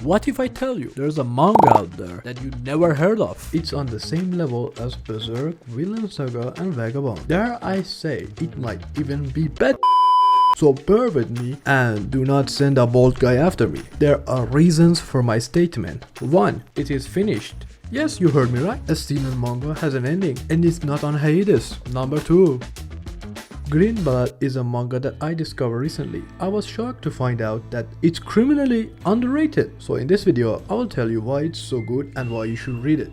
What if I tell you there's a manga out there that you never heard of? It's on the same level as Berserk, Vinland Saga and Vagabond. Dare I say, it might even be better. So bear with me and do not send a bald guy after me. There are reasons for my statement. 1. It is finished. Yes, you heard me right. A seinen manga has an ending and it's not on hiatus. Number 2. Green Blood is a manga that I discovered recently. I was shocked to find out that it's criminally underrated. So in this video, I will tell you why it's so good and why you should read it.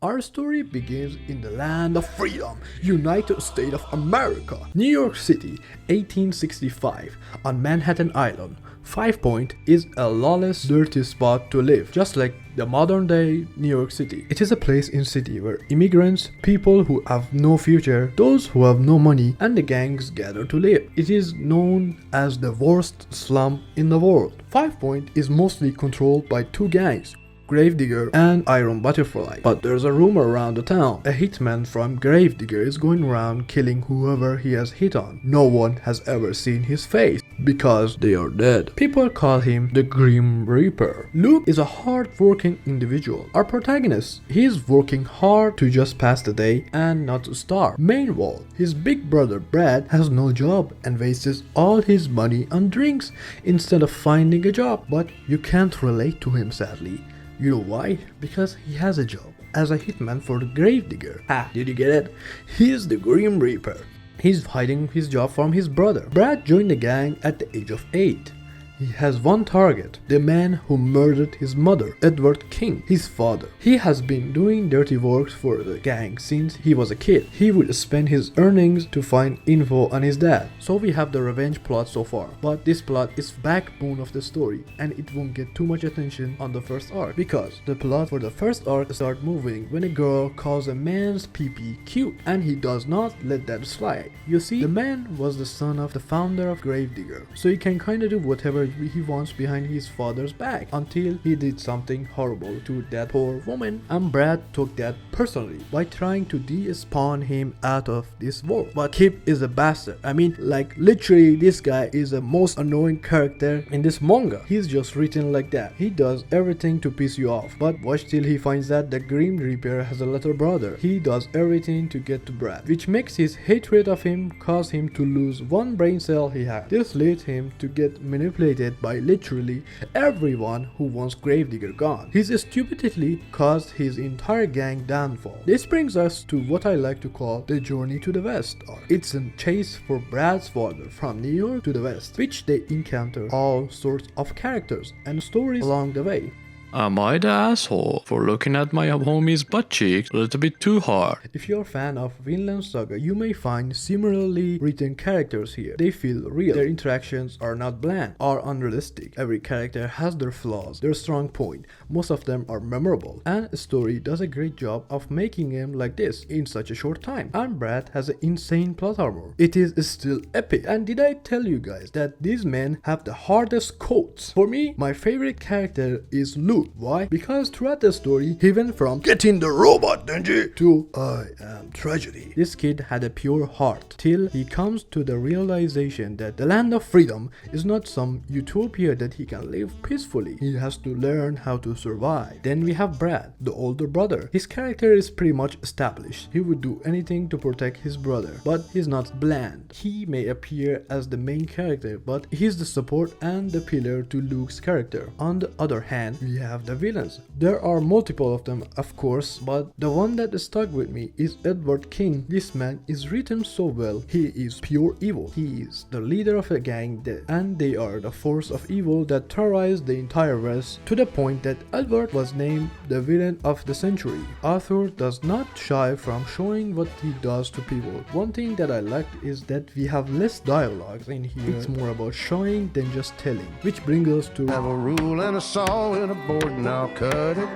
Our story begins in the land of freedom, United States of America, New York City, 1865, on Manhattan Island. 5 Point is a lawless, dirty spot to live, just like the modern day New York City. It is a place in city where immigrants, people who have no future, those who have no money, and the gangs gather to live. It is known as the worst slum in the world. 5 Point is mostly controlled by 2 gangs, Gravedigger and Iron Butterfly. But there's a rumor around the town. A hitman from Gravedigger is going around killing whoever he has hit on. No one has ever seen his face because they are dead. People call him the Grim Reaper. Luke is a hard-working individual. Our protagonist, he is working hard to just pass the day and not to starve. Meanwhile, his big brother Brad has no job and wastes all his money on drinks instead of finding a job. But you can't relate to him, sadly. You know why? Because he has a job as a hitman for the Gravedigger. Ha, did you get it? He is the Grim Reaper. He's hiding his job from his brother. Brad joined the gang at the age of 8. He has one target, the man who murdered his mother, Edward King, his father. He has been doing dirty work for the gang since he was a kid. He would spend his earnings to find info on his dad. So we have the revenge plot so far. But this plot is backbone of the story and it won't get too much attention on the first arc. Because the plot for the first arc start moving when a girl calls a man's pee-pee cute and he does not let that slide. You see, the man was the son of the founder of Gravedigger. So he can kinda do whatever he wants behind his father's back until he did something horrible to that poor woman, and Brad took that personally by trying to de-spawn him out of this world. But Kip is a bastard. I mean, like literally this guy is the most annoying character in this manga. He's just written like that. He does everything to piss you off, but watch till he finds that the Grim Reaper has a little brother. He does everything to get to Brad, which makes his hatred of him cause him to lose one brain cell he had. This leads him to get manipulated by literally everyone who wants Gravedigger gone. His stupidity caused his entire gang downfall. This brings us to what I like to call the journey to the west arc. It's a chase for Brad's father from New York to the west, which they encounter all sorts of characters and stories along the way. Am I the asshole for looking at my homie's butt cheeks a little bit too hard? If you're a fan of Vinland Saga, you may find similarly written characters here. They feel real. Their interactions are not bland or unrealistic. Every character has their flaws, their strong point. Most of them are memorable. And the story does a great job of making them like this in such a short time. And Brad has an insane plot armor. It is still epic. And did I tell you guys that these men have the hardest quotes? For me, my favorite character is Luke. Why? Because throughout the story, he went from "Getting the robot, Denji" to "I am tragedy." This kid had a pure heart till he comes to the realization that the land of freedom is not some utopia that he can live peacefully. He has to learn how to survive. Then we have Brad, the older brother. His character is pretty much established. He would do anything to protect his brother, but he's not bland. He may appear as the main character, but he's the support and the pillar to Luke's character. On the other hand, we have the villains. There are multiple of them, of course, but the one that stuck with me is Edward King. This man is written so well. He is pure evil. He is the leader of a gang and they are the force of evil that terrorized the entire West to the point that Edward was named the villain of the century. Arthur does not shy from showing what he does to people. One thing that I liked is that we have less dialogues in here. It's more about showing than just telling, which brings us to have a rule and a saw and a board. Now cut it.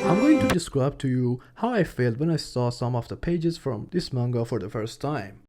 I'm going to describe to you how I felt when I saw some of the pages from this manga for the first time.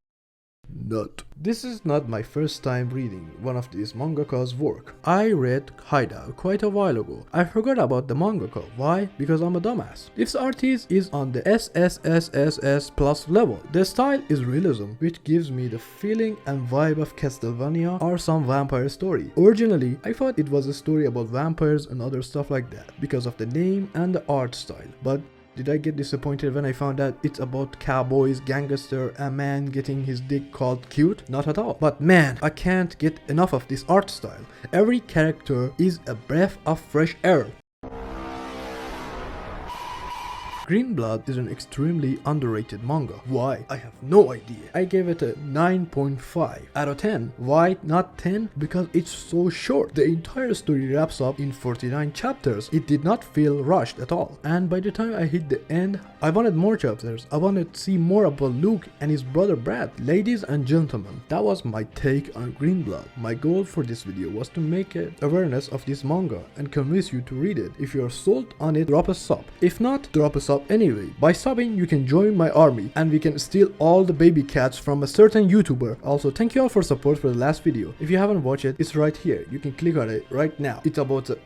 Not. This is not my first time reading one of these mangaka's work. I read Hideout quite a while ago. I forgot about the mangaka. Why? Because I'm a dumbass. This artist is on the SSSSS plus level. The style is realism, which gives me the feeling and vibe of Castlevania or some vampire story. Originally, I thought it was a story about vampires and other stuff like that because of the name and the art style. But did I get disappointed when I found out it's about cowboys, gangster, a man getting his dick called cute? Not at all. But man, I can't get enough of this art style. Every character is a breath of fresh air. Green Blood is an extremely underrated manga. Why? I have no idea. I gave it a 9.5 out of 10. Why not 10? Because it's so short. The entire story wraps up in 49 chapters. It did not feel rushed at all. And by the time I hit the end, I wanted more chapters. I wanted to see more about Luke and his brother Brad. Ladies and gentlemen, that was my take on Green Blood. My goal for this video was to make an awareness of this manga and convince you to read it. If you are sold on it, drop a sub. If not, drop a sub anyway. By subbing, you can join my army and we can steal all the baby cats from a certain YouTuber. Also, thank you all for support for the last video. If you haven't watched it, it's right here. You can click on it right now. It's about